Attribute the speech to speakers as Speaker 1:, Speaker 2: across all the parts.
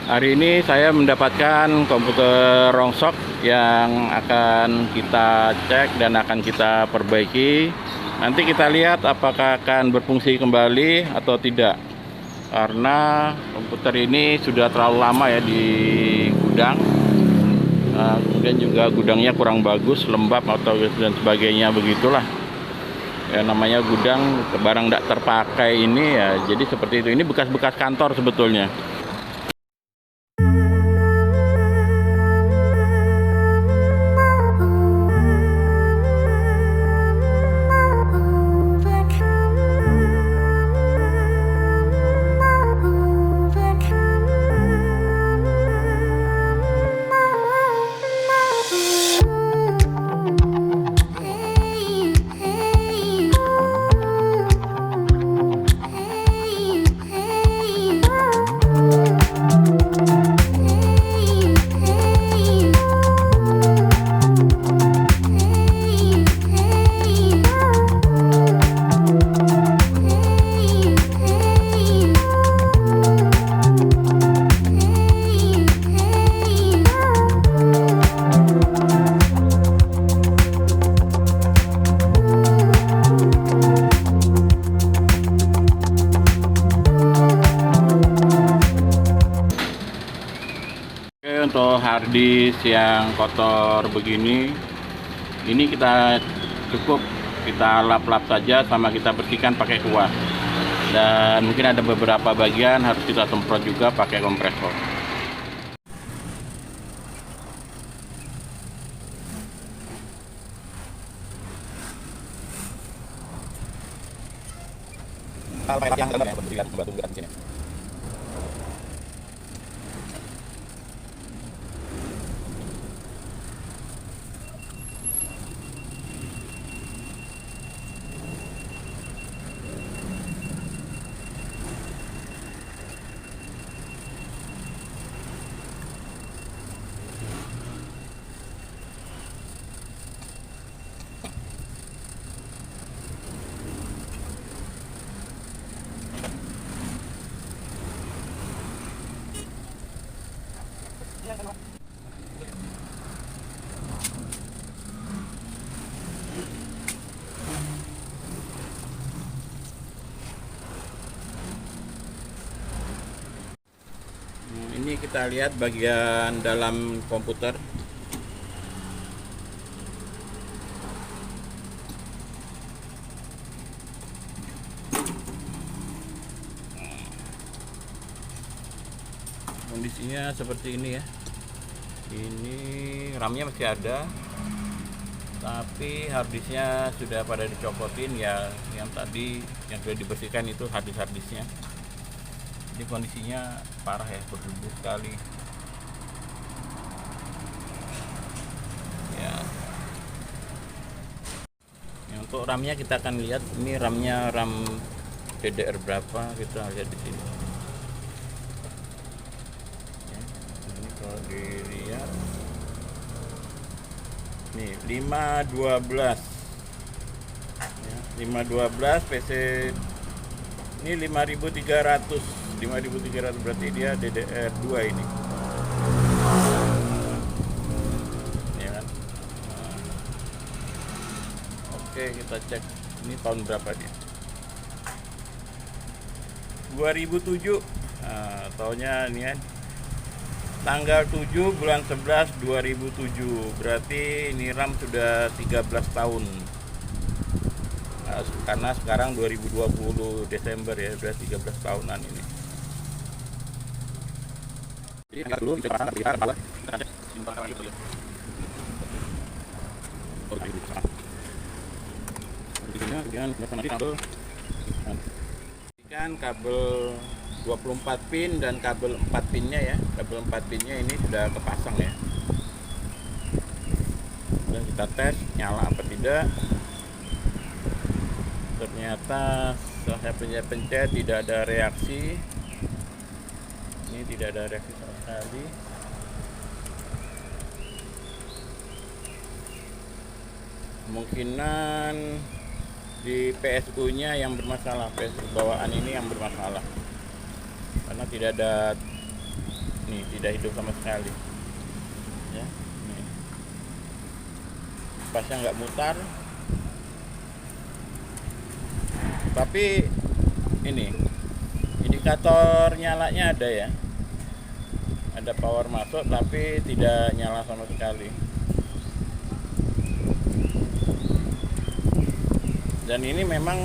Speaker 1: Hari ini saya mendapatkan komputer rongsok yang akan kita cek dan akan kita perbaiki. Nanti kita lihat apakah akan berfungsi kembali atau tidak. Karena komputer ini sudah terlalu lama ya di gudang. Kemudian juga gudangnya kurang bagus, lembab atau dan sebagainya begitulah. Ya, namanya gudang barang tidak terpakai ini ya, jadi seperti itu. Ini bekas-bekas kantor sebetulnya. Untuk harddisk yang kotor begini, ini kita cukup kita lap-lap saja sama kita bersihkan pakai kuas. Dan mungkin ada beberapa bagian harus kita semprot juga pakai kompresor. Yang dalam ya, berikan batu di sini. Ini kita lihat bagian dalam komputer. Kondisinya seperti ini ya. Ini RAM-nya masih ada, tapi harddisknya sudah pada dicopotin ya. Yang tadi yang sudah dibersihkan itu harddisknya. Jadi kondisinya parah ya, berdebu sekali ya. Untuk RAM-nya kita akan lihat, ini RAM-nya RAM DDR berapa, kita lihat di sini ya. Ini kalau dilihat nih 512 ya, 512 PC ini 5300 berarti dia DDR2 ini ya kan. Oke, kita cek ini tahun berapa dia, 2007. Tahunnya ini kan tanggal 7 bulan 11 2007, berarti ini RAM sudah 13 tahun. Karena sekarang 2020 Desember ya, sudah 13 tahunan ini. Jadi dulu kita pasang di bawah. Kan kabel 24 pin dan kabel 4 pinnya ya. Kabel 4 pinnya ini sudah kepasang ya. Dan kita tes nyala apa tidak. Ternyata saya pencet tidak ada reaksi. Ini tidak ada reaksi sama sekali. Kemungkinan di PSU-nya yang bermasalah, PSU bawaan ini yang bermasalah, karena tidak ada nih tidak hidup sama sekali ya. Nih. Pasnya nggak mutar, tapi ini indikator nyalanya ada ya, ada power masuk tapi tidak nyala sama sekali. Dan ini memang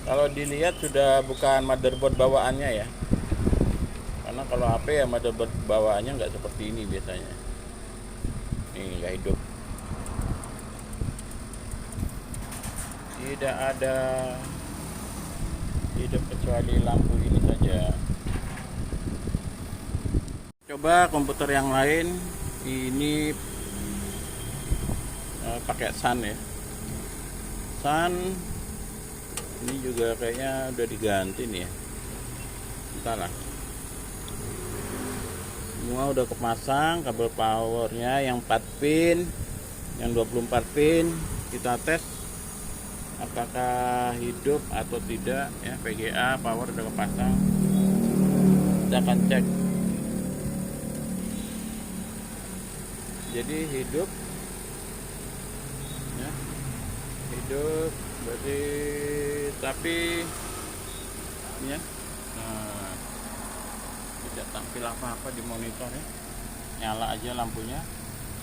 Speaker 1: kalau dilihat sudah bukan motherboard bawaannya ya, karena kalau HP ya motherboard bawaannya nggak seperti ini biasanya. Ini nggak hidup, tidak ada hidup kecuali lampu ini saja. Coba komputer yang lain ini pakai Sun ya. Sun ini juga kayaknya udah diganti nih ya. Entahlah. Semua udah kepasang kabel powernya yang 4 pin, yang 24 pin. Kita tes apakah hidup atau tidak ya. VGA power udah kepasang. Kita akan cek. Jadi hidup ya. Hidup berarti, tapi ya nah, tidak tampil apa-apa di monitor ya. Nyala aja lampunya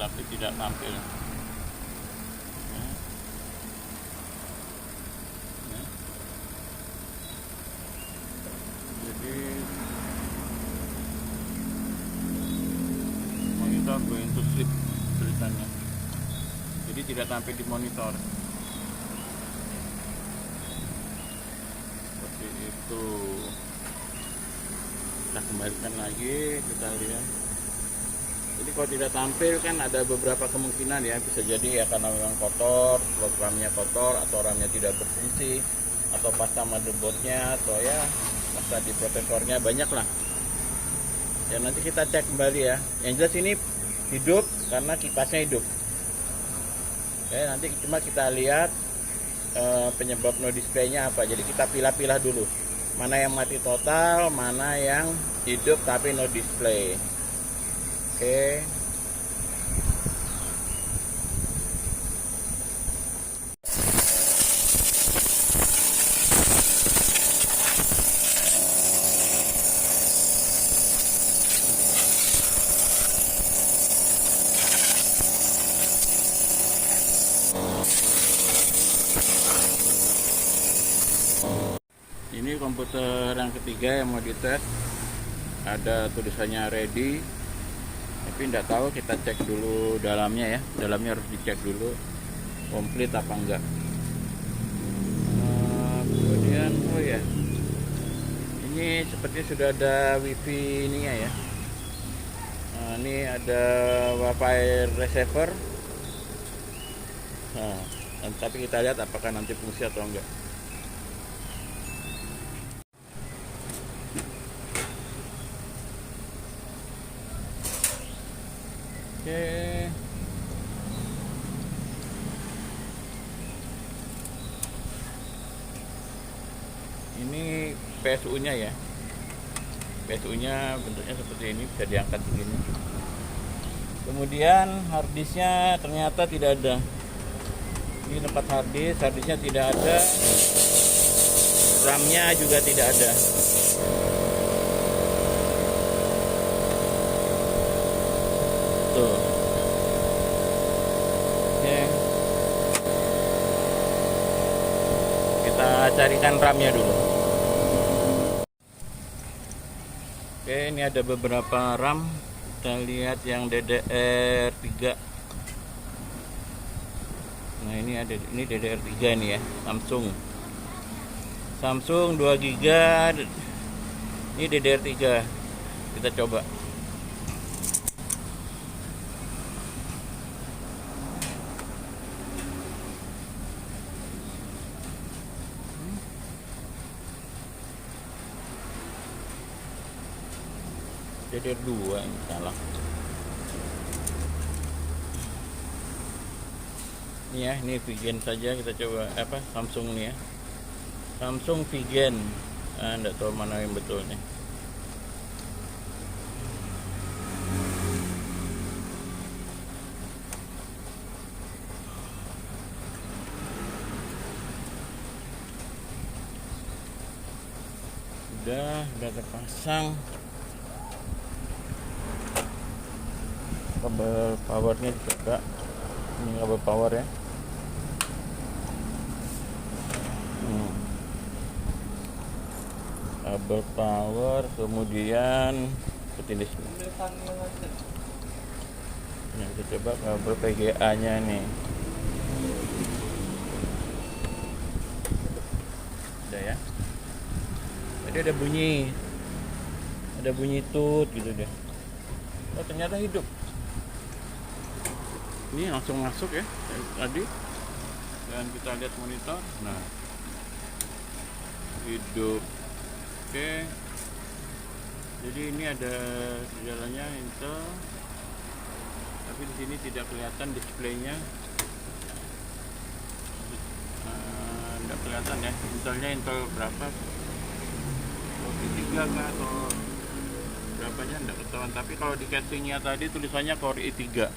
Speaker 1: tapi tidak tampil ya. Ya. Jadi monitor going to sleep tulisannya, jadi tidak tampil di monitor seperti itu. Kita kembalikan lagi, kita lihat. Jadi kalau tidak tampil kan ada beberapa kemungkinan ya, bisa jadi ya karena memang kotor, programnya kotor, atau RAM-nya tidak berfungsi, atau pasta motherboardnya, atau ya pasta di prosesornya, banyak lah ya. Nanti kita cek kembali ya. Yang jelas ini hidup karena kipasnya hidup. Oke, nanti cuma kita lihat penyebab no display-nya apa. Jadi kita pilah-pilah dulu mana yang mati total, mana yang hidup tapi no display. Oke. Ini komputer yang ketiga yang mau dites, ada tulisannya ready, tapi tidak tahu, kita cek dulu dalamnya ya. Dalamnya harus dicek dulu komplit apa enggak. Kemudian oh ya, ini seperti sudah ada wifi ininya ya. Ini ada wifi receiver. Tapi kita lihat apakah nanti fungsi atau enggak. Oke. Ini PSU-nya ya. PSU-nya bentuknya seperti ini, bisa diangkat begini. Kemudian harddisknya ternyata tidak ada. Ini tempat harddisknya tidak ada. RAM-nya juga tidak ada. Tuh. Oke. Kita carikan RAM-nya dulu. Oke, ini ada beberapa RAM. Kita lihat yang DDR3. Nah, ini ada, ini DDR3 nih ya, Samsung 2 GB. Ini DDR3. Kita coba. DDR2 ini salah. Ini ya, ini Vigen saja kita coba apa Samsung nih ya. Samsung Vigen. Enggak tahu mana yang betul nih. Udah terpasang kabel powernya juga. Ini kabel power ya. Kabel power, kemudian seperti ini. Nah, kita coba kabel PGA nya nih. Udah ya. Tadi ada bunyi tut gitu deh. Oh, ternyata hidup. Ini langsung masuk ya tadi, dan kita lihat monitor. Nah, hidup. Oke, jadi ini ada jalannya Intel, tapi di sini tidak kelihatan displaynya. Tidak kelihatan ya, Intelnya Intel berapa, Core i3 kah atau berapanya tidak ketahuan. Tapi kalau di casingnya tadi tulisannya Core i3.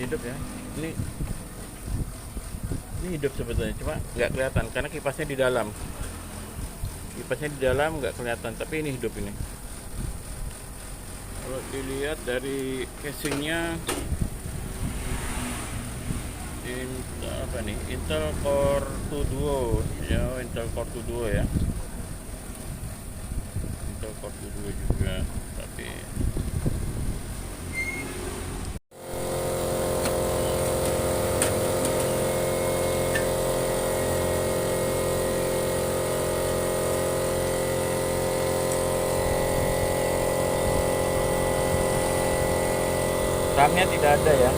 Speaker 1: Hidup ya, ini hidup sebetulnya, cuma nggak kelihatan karena kipasnya di dalam nggak kelihatan, tapi ini hidup. Ini kalau dilihat dari casingnya Intel apa nih, Intel Core 2 Duo ya, Intel Core 2 Duo ya, Intel Core 2 Duo juga. Tapi RAM-nya tidak ada ya.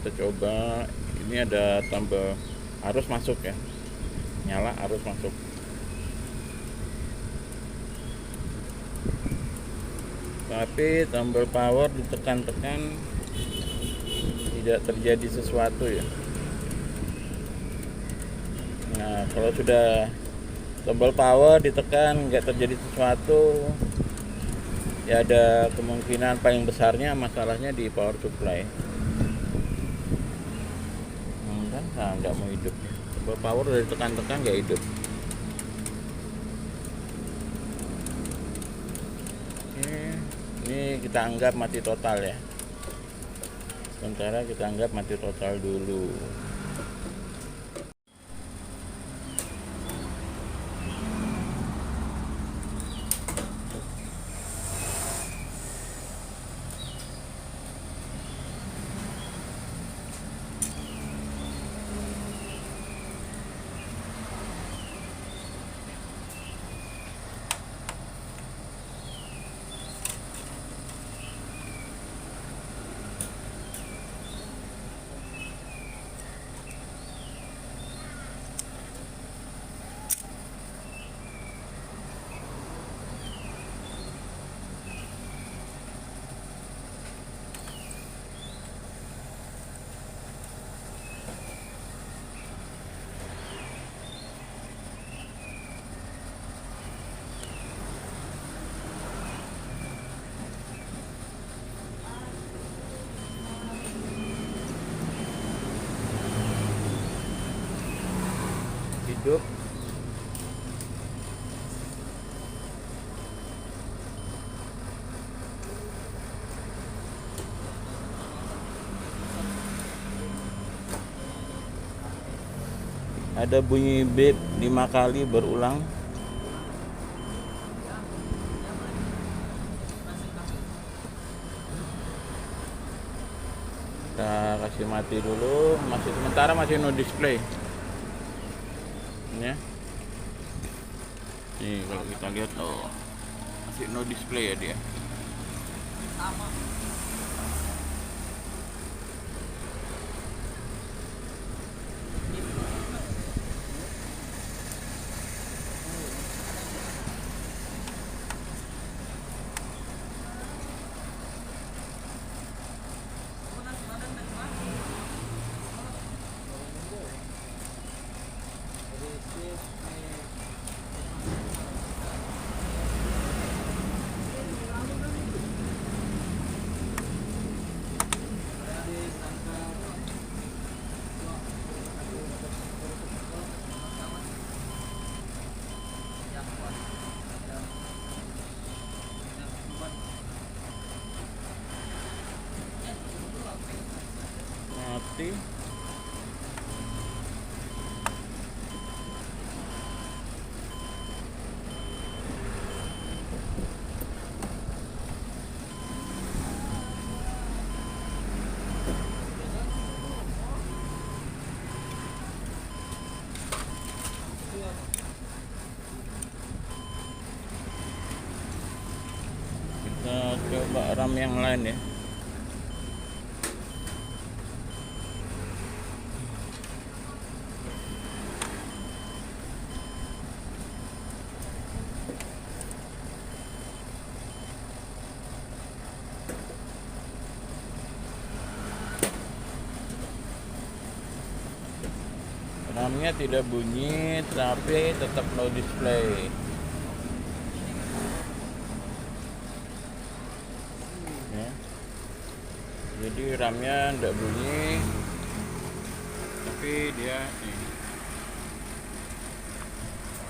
Speaker 1: Kita coba, ini ada tombol arus masuk ya, nyala arus masuk. Tapi tombol power ditekan-tekan tidak terjadi sesuatu ya. Nah, kalau sudah tombol power ditekan nggak terjadi sesuatu, ya ada kemungkinan paling besarnya masalahnya di power supply. Nah, nggak mau hidup. Tombol power udah ditekan-tekan nggak hidup. Ini kita anggap mati total ya. Sementara kita anggap mati total dulu. Hidup. Ada bunyi beep 5 kali berulang. Kita kasih mati dulu, sementara masih no display. ya. Nih kalau kita lihat, oh masih no display ya dia. Mati. Kita coba RAM yang lain ya. RAM-nya tidak bunyi tapi tetap no display ya. Jadi RAM-nya tidak bunyi tapi dia nih,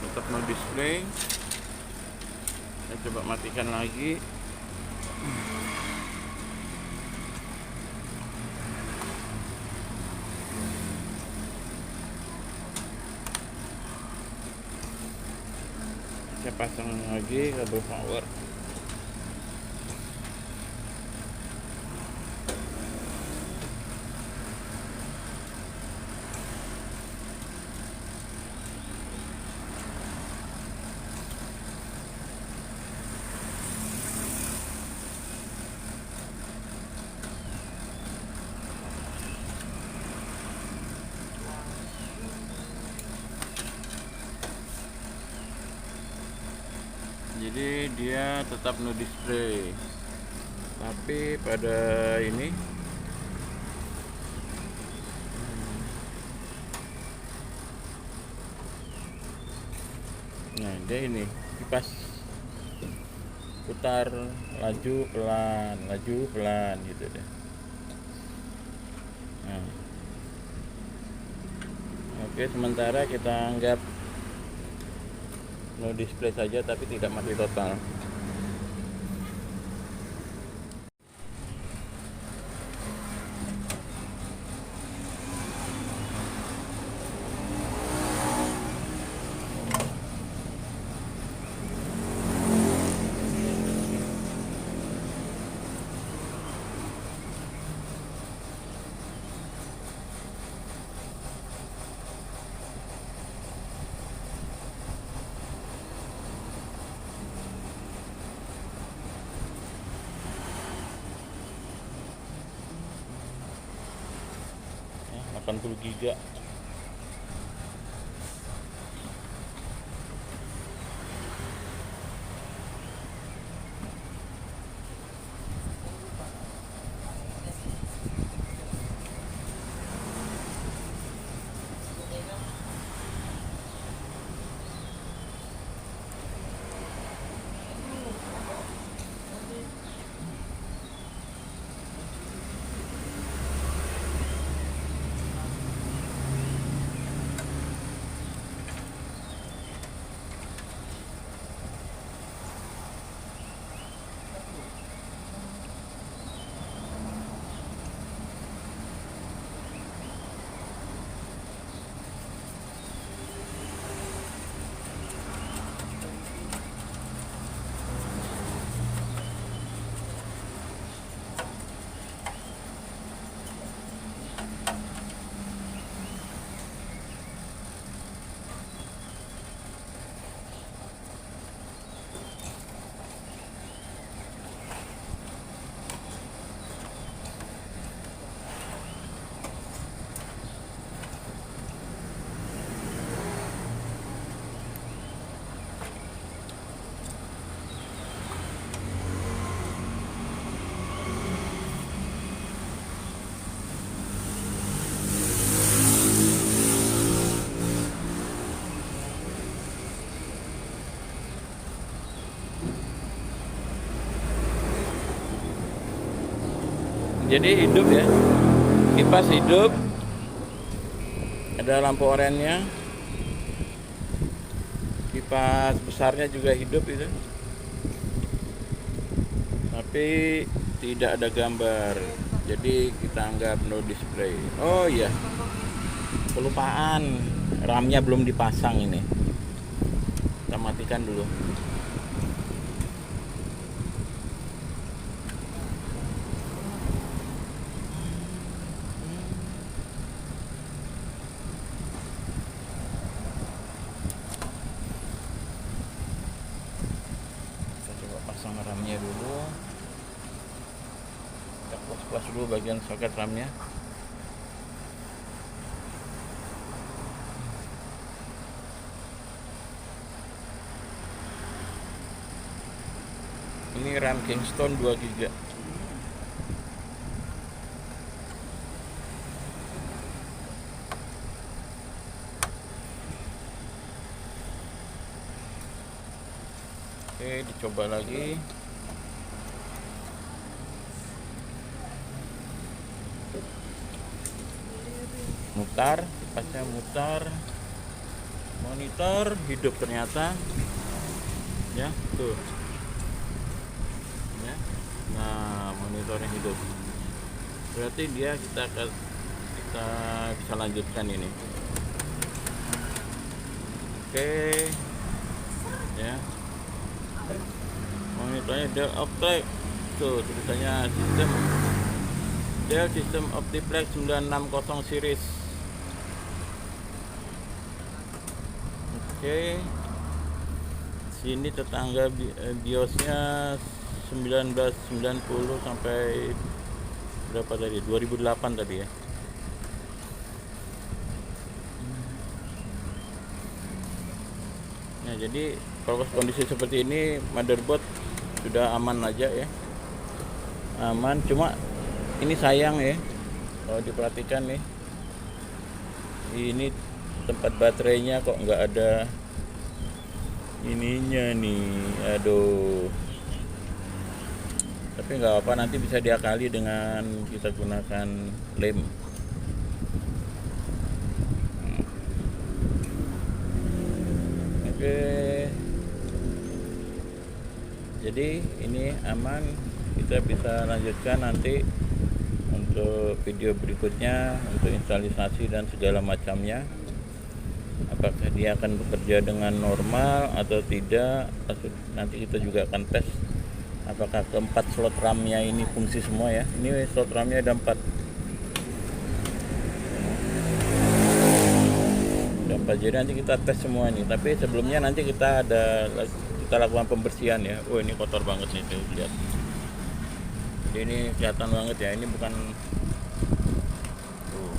Speaker 1: tetap no display. Saya coba matikan lagi. Saya pasang lagi kabel power. Jadi dia tetap no display tapi pada ini nah dia ini kipas putar laju pelan gitu deh. Nah, oke, sementara kita anggap no display saja tapi tidak mati total. Ya, 80 GB. Jadi hidup ya, kipas hidup, ada lampu orennya, kipas besarnya juga hidup itu, tapi tidak ada gambar, jadi kita anggap no display. Oh iya, kelupaan, RAM-nya belum dipasang ini, kita matikan dulu. Pasang RAM-nya dulu, kita close dulu bagian soket RAM-nya. Ini RAM Kingston 2 GB. Oke, dicoba lagi. Mutar, kipasnya mutar. Monitor hidup ternyata. Ya, tuh. Ya. Nah, monitornya hidup. Berarti dia kita bisa lanjutkan ini. Oke. Ya. Monitornya Dell Optiplex, tuh tulisannya Dell System Optiplex 960 series. Oke, sini tetangga BIOSnya 1990 sampai berapa tadi, 2008 tadi ya. Nah, jadi kalau kondisi seperti ini motherboard sudah aman aja ya, aman. Cuma ini sayang ya, kalau diperhatikan nih, ini tempat baterainya kok nggak ada ininya nih, aduh. Tapi nggak apa, nanti bisa diakali dengan kita gunakan lem. Oke, jadi ini aman, kita bisa lanjutkan nanti untuk video berikutnya untuk instalisasi dan segala macamnya, apakah dia akan bekerja dengan normal atau tidak. Nanti kita juga akan tes apakah keempat slot RAM-nya ini fungsi semua ya. Ini slot RAM-nya ada 4. Jadi nanti kita tes semua ini, tapi sebelumnya nanti kita lakukan pembersihan ya. Oh, ini kotor banget nih tuh, lihat. Jadi ini kelihatan banget ya, ini bukan tuh.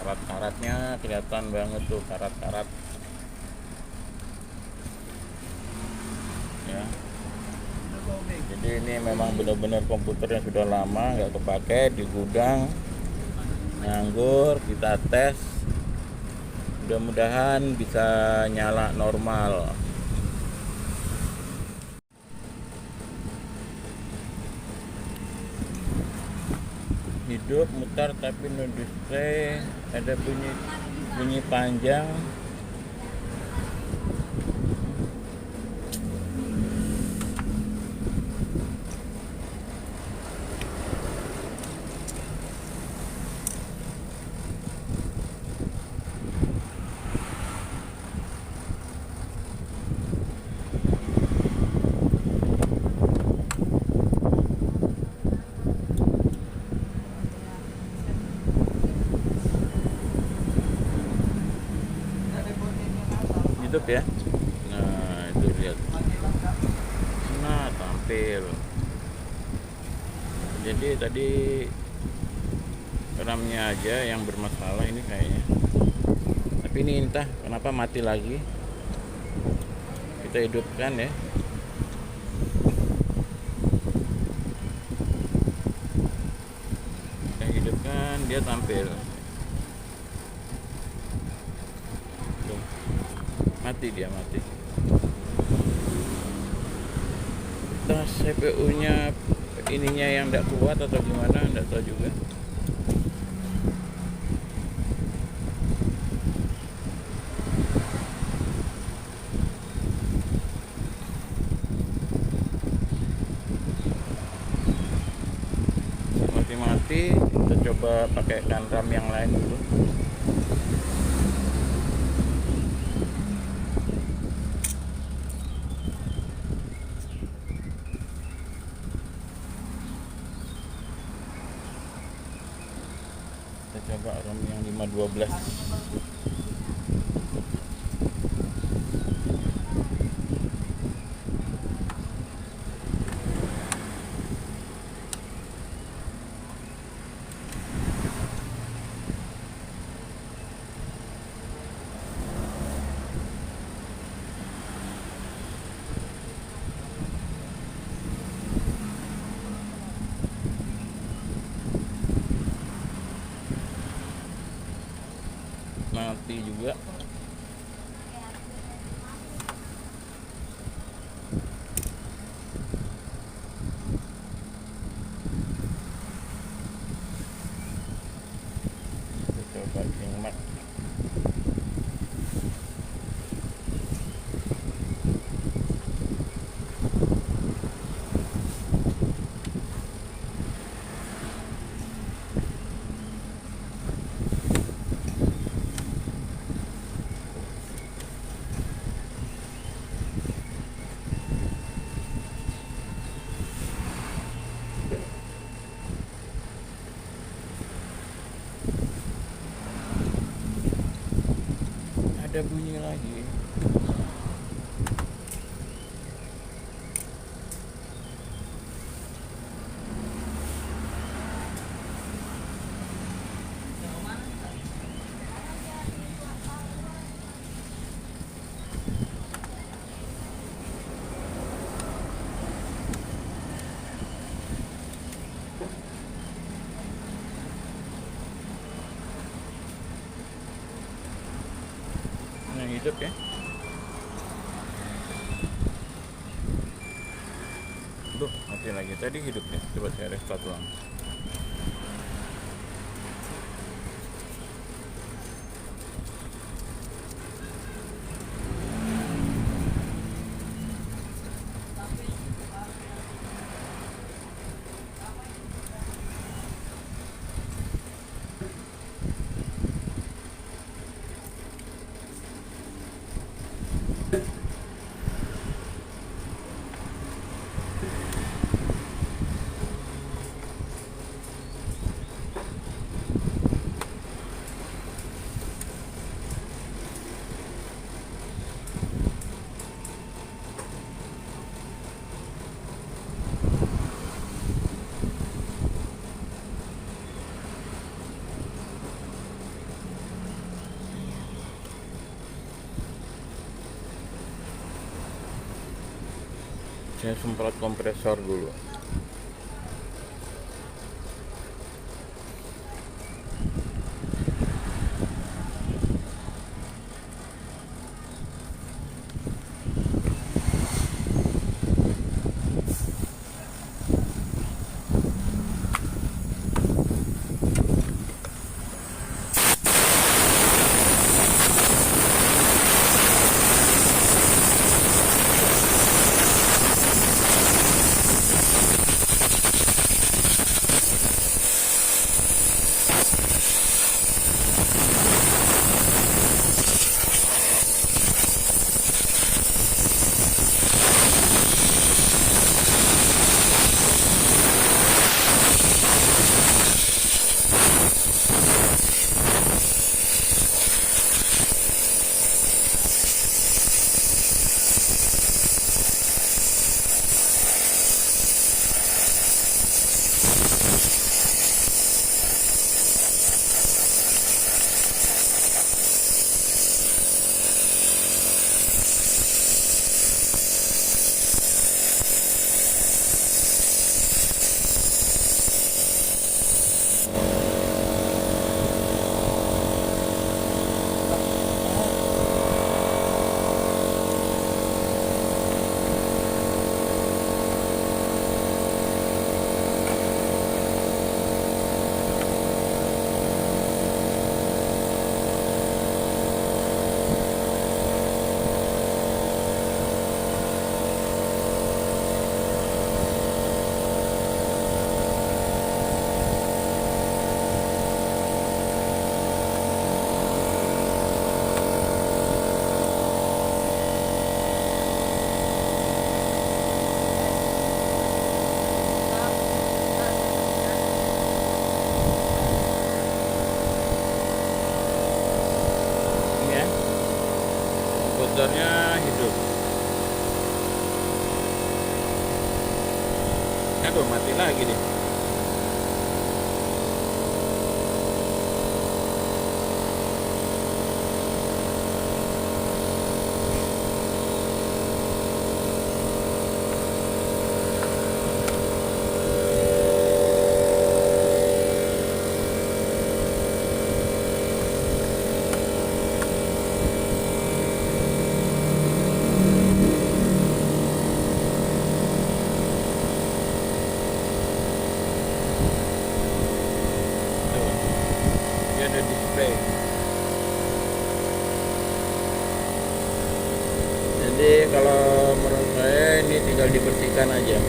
Speaker 1: Karat-karatnya kelihatan banget tuh, karat-karat ya. Jadi ini memang benar-benar komputer yang sudah lama nggak kepake di gudang, nganggur. Kita tes, mudah-mudahan bisa nyala normal. Hidup, mutar tapi no display, ada bunyi panjang. Hidup ya. Nah, itu lihat. Nah, tampil. Jadi tadi RAM-nya aja yang bermasalah ini kayaknya. Tapi ini entah kenapa mati lagi. Kita hidupkan ya. Kita hidupkan, dia tampil. Mati, dia mati. Entah CPU-nya ininya yang tidak kuat atau gimana, tidak tahu juga. Mati-mati, kita coba pakai RAM yang lain dulu. Kita coba RAM yang 512. Mati juga. Kita coba simak. Ada bunyi lagi. Yang hidup ya. Duh, mati lagi. Tadi hidup ya. Coba saya restart ulang. Saya semprot kompresor dulu. komputernya hidup. Aduh, mati lagi deh. Dia ada display. Jadi kalau menurut saya ini tinggal dibersihkan aja.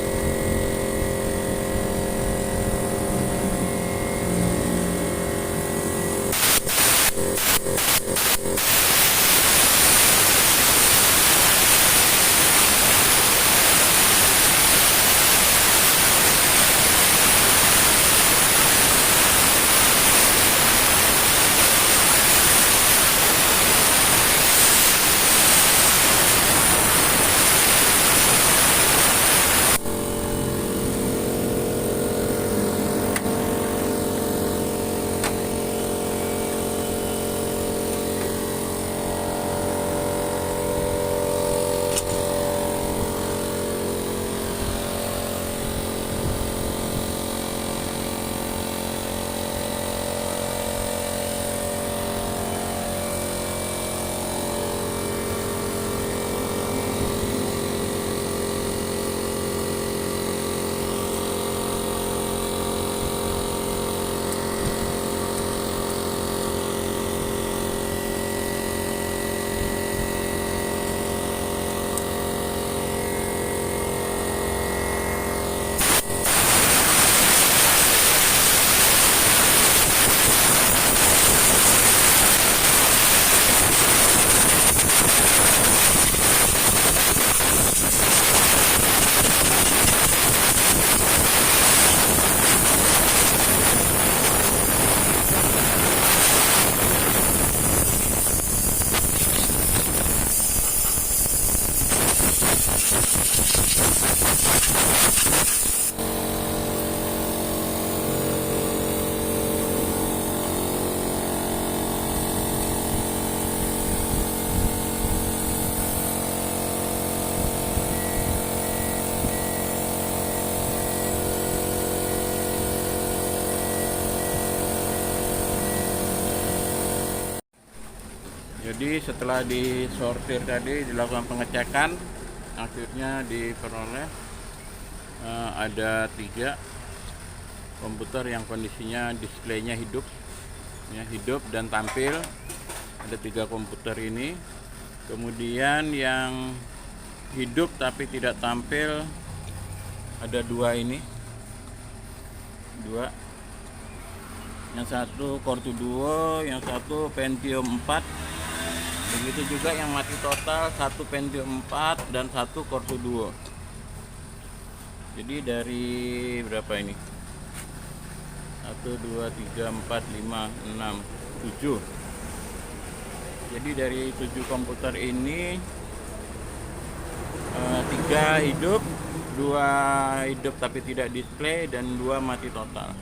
Speaker 1: Jadi setelah disortir tadi, dilakukan pengecekan, akhirnya diperoleh ada 3 komputer yang kondisinya displaynya hidup, ya, hidup dan tampil. Ada 3 komputer ini. Kemudian yang hidup tapi tidak tampil ada 2 ini, 2. Yang satu Core 2 Duo, yang satu Pentium 4. Begitu juga yang mati total, 1 Pentium 4 dan 1 Core 2 Duo. Jadi dari berapa ini? 1, 2, 3, 4, 5, 6, 7. Jadi dari 7 komputer ini 3 hidup, 2 hidup tapi tidak display, dan 2 mati total.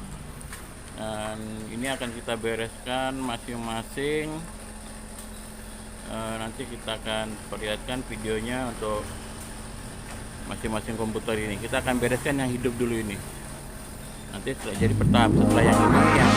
Speaker 1: Dan ini akan kita bereskan masing-masing. Nanti kita akan perlihatkan videonya untuk masing-masing komputer ini. Kita akan bereskan yang hidup dulu ini. Nanti setelah jadi bertahap, setelah yang ini yang